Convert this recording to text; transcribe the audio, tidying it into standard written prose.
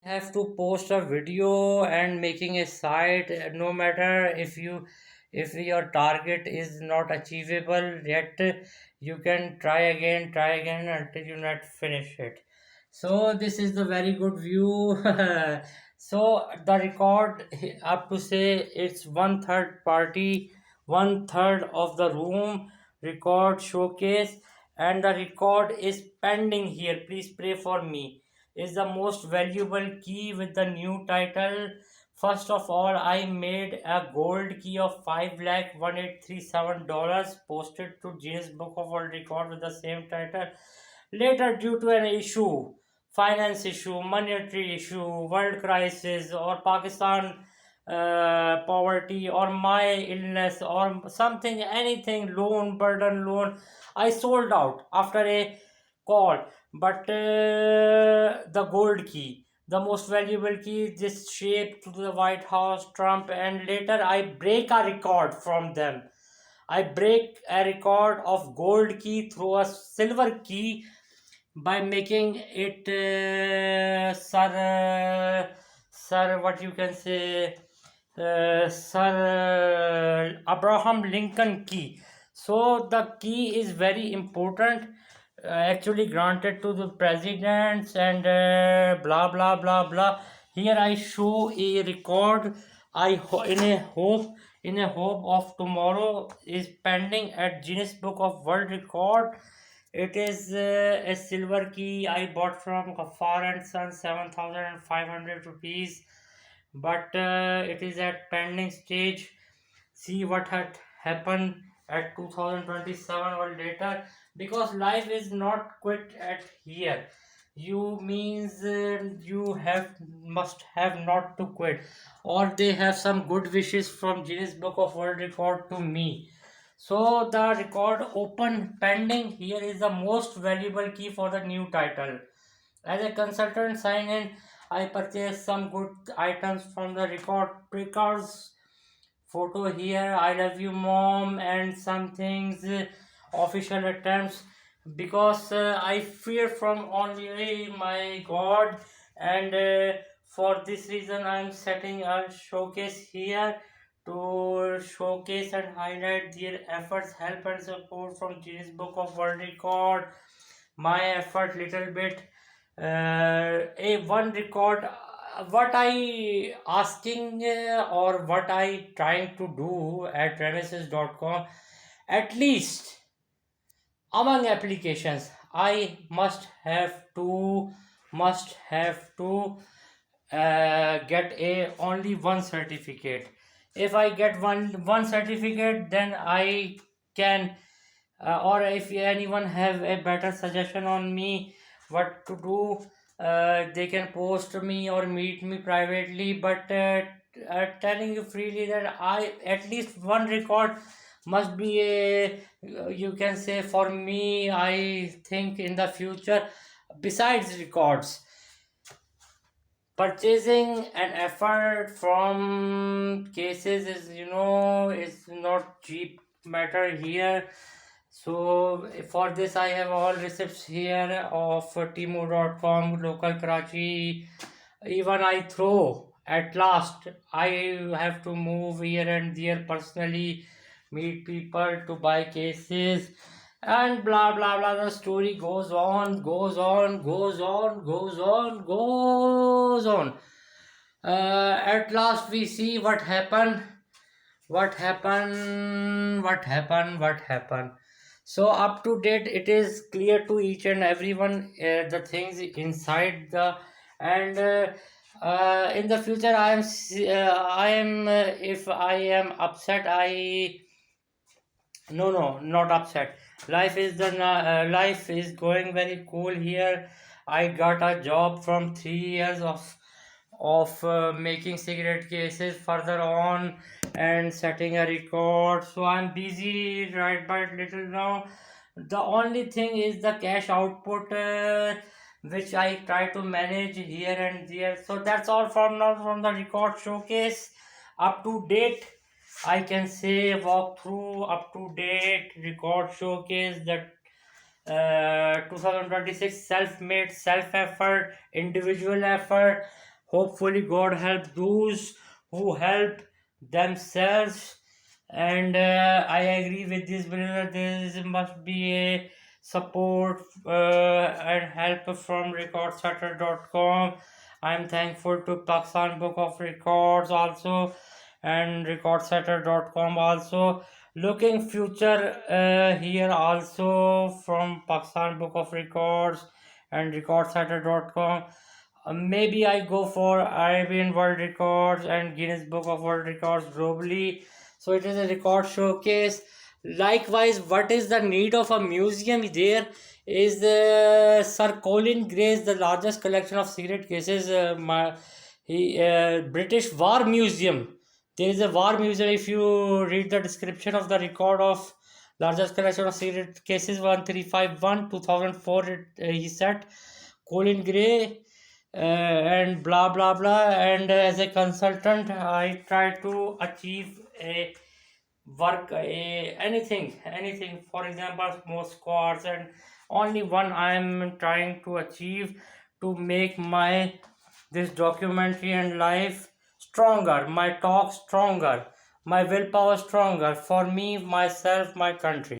have to post a video and making a site, no matter if your target is not achievable yet, you can try again until you not finish it. So this is the very good view. So the record, up to say it's one third party, one third of the room record showcase, and the record is pending here. Please pray for me. Is the most valuable key with the new title. First of all, I made a gold key of $5,1837 posted to Guinness Book of World Record with the same title. Later, due to an issue, finance issue, monetary issue, world crisis, or Pakistan poverty, or my illness, or something, anything, loan, burden loan, I sold out after a call. But the gold key, the most valuable key, this shape to the White House, Trump, and later I break a record from them. I break a record of gold key through a silver key by making it sir, what you can say, Sir Abraham Lincoln key. So the key is very important, actually granted to the presidents and blah blah blah blah. Here I show a record. In a hope of tomorrow is pending at Guinness Book of World Record. It is a silver key I bought from Ghaffar and Son, 7,500 rupees, but it is at pending stage. See what had happened at 2027 or later, because life is not quit at here. You means you have must have not to quit, or they have some good wishes from Guinness Book of World Record to me. So the record open pending. Here is the most valuable key for the new title. As a consultant sign in, I purchased some good items from the record breakers. Photo here, I love you mom, and some things, official attempts, because I fear from only my God, and for this reason I am setting a showcase here to showcase and highlight their efforts, help and support from Guinness Book of World Record. My effort little bit, a one record, what I asking, or what I trying to do at Renaissance.com, at least among applications I must have to get a only one certificate. If I get one certificate, then I can, or if anyone have a better suggestion on me what to do, they can post me or meet me privately. But telling you freely that I at least one record must be a, you can say, for me. I think in the future, besides records, purchasing an effort from cases is, is not cheap matter here. So for this I have all receipts here of Temu.com, local Karachi. Even I throw at last, I have to move here and there personally, meet people to buy cases, and blah blah blah. The story goes on, goes on, goes on, goes on, goes on. At last we see what happened, what happened. So up to date it is clear to each and everyone, the things inside the, and in the future I am, if I am upset, I, no, not upset. Life is going very cool here. I got a job from 3 years of making cigarette cases further on and setting a record. So I'm busy right by little now. The only thing is the cash output, which I try to manage here and there. So that's all from now from the record showcase. Up to date, I can say walk through up to date record showcase that 2026 self-made, self effort, individual effort. Hopefully, God help those who help themselves. And I agree with this brother. There must be a support and help from recordsetter.com. I'm thankful to Pakistan Book of Records also, and recordsetter.com also. Looking future here also from Pakistan Book of Records and recordsetter.com. Maybe I go for Arabian World Records and Guinness Book of World Records globally. So it is a record showcase. Likewise, what is the need of a museum? There is Sir Colin Gray's the largest collection of cigarette cases. British War Museum. There is a war museum. If you read the description of the record of largest collection of cigarette cases 1351 2004, he said Colin Gray and blah blah blah. And as a consultant, I try to achieve a work anything, for example most squads, and only one I am trying to achieve to make my this documentary and life stronger, my talk stronger, my willpower stronger for me, myself, my country.